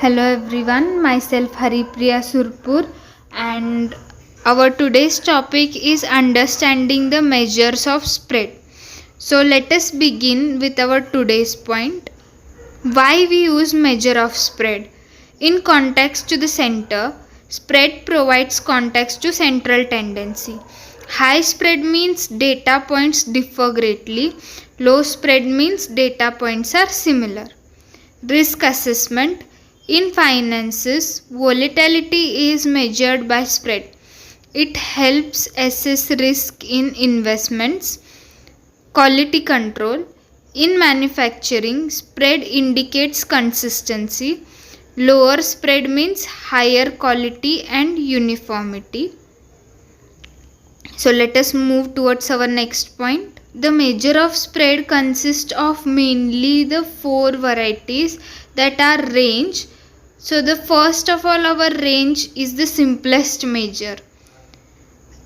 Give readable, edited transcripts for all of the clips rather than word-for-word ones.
Hello everyone, myself Haripriya Surpur, and our today's topic is understanding the measures of spread. So let us begin with our today's point. Why we use measure of spread? In context to the center, spread provides context to central tendency. High spread means data points differ greatly. Low spread means data points are similar. Risk assessment. In finances, volatility is measured by spread. It helps assess risk in investments. Quality control. In manufacturing, spread indicates consistency. Lower spread means higher quality and uniformity. So let us move towards our next point. The measure of spread consists of mainly the four varieties that are range. So the first of all, our range is the simplest measure.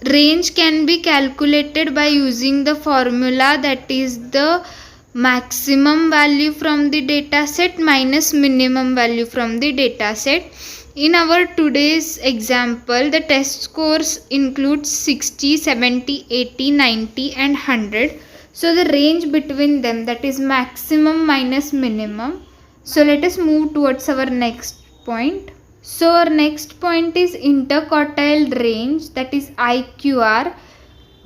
Range can be calculated by using the formula that is the maximum value from the data set minus minimum value from the data set. In our today's example, the test scores include 60, 70, 80, 90 and 100. So the range between them, that is maximum minus minimum. So let us move towards our next point. So our next point is interquartile range, that is IQR,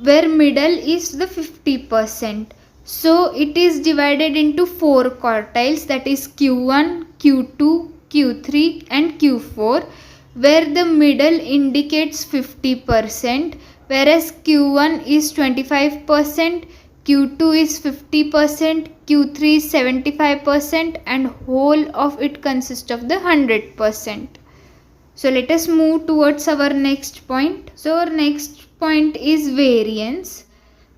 where middle is the 50%. So it is divided into four quartiles, that is Q1, Q2, Q3 and Q4, where the middle indicates 50%, whereas Q1 is 25%, Q2 is 50%, Q3 is 75% and whole of it consists of the 100%. So let us move towards our next point. So our next point is variance.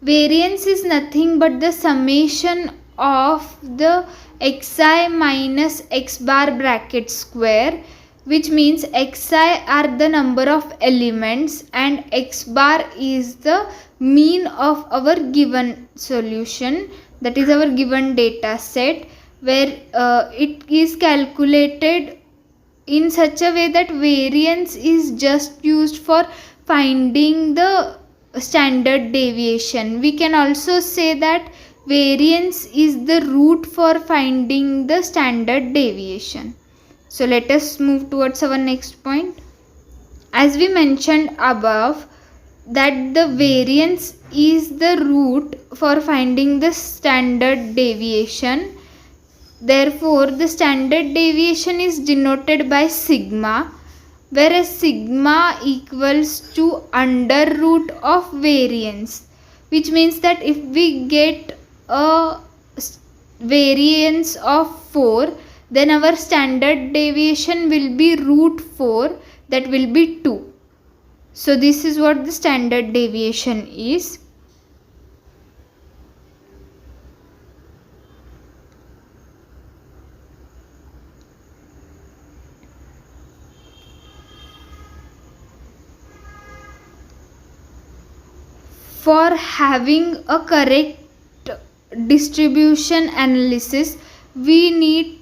Variance is nothing but the summation of the xi minus x bar bracket square, which means xi are the number of elements and x bar is the mean of our given solution, that is our given data set, where it is calculated in such a way that variance is just used for finding the standard deviation. We can also say that variance is the root for finding the standard deviation. So let us move towards our next point. As we mentioned above, that the variance is the root for finding the standard deviation. Therefore, the standard deviation is denoted by sigma, whereas sigma equals to under root of variance, which means that if we get a variance of 4, then our standard deviation will be root 4, that will be 2. So this is what the standard deviation is. For having a correct distribution analysis, we need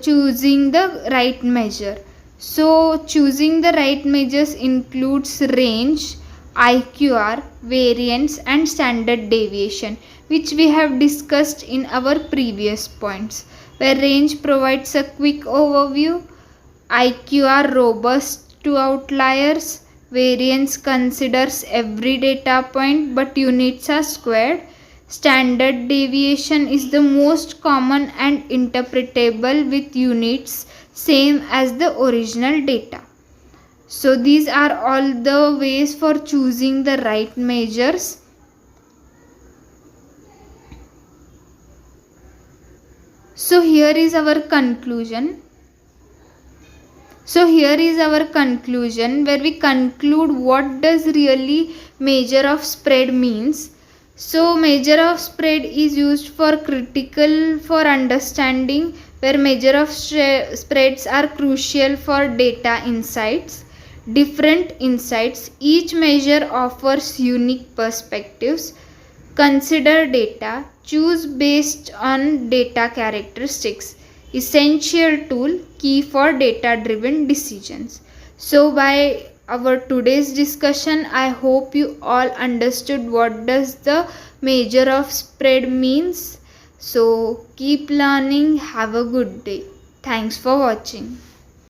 choosing the right measure. So choosing the right measures includes range, IQR, variance and standard deviation, which we have discussed in our previous points, where range provides a quick overview, IQR robust to outliers, variance considers every data point but units are squared. Standard deviation is the most common and interpretable with units same as the original data. So these are all the ways for choosing the right measures. So here is our conclusion. Where we conclude what does really measure of spread means. So measure of spread is used for critical for understanding, where measure of spreads are crucial for data insights. Different insights, each measure offers unique perspectives. Consider data, choose based on data characteristics. essential tool, key for data driven decisions. So by our today's discussion, I hope you all understood what does the measure of spread means. So keep learning. Have a good day. Thanks for watching.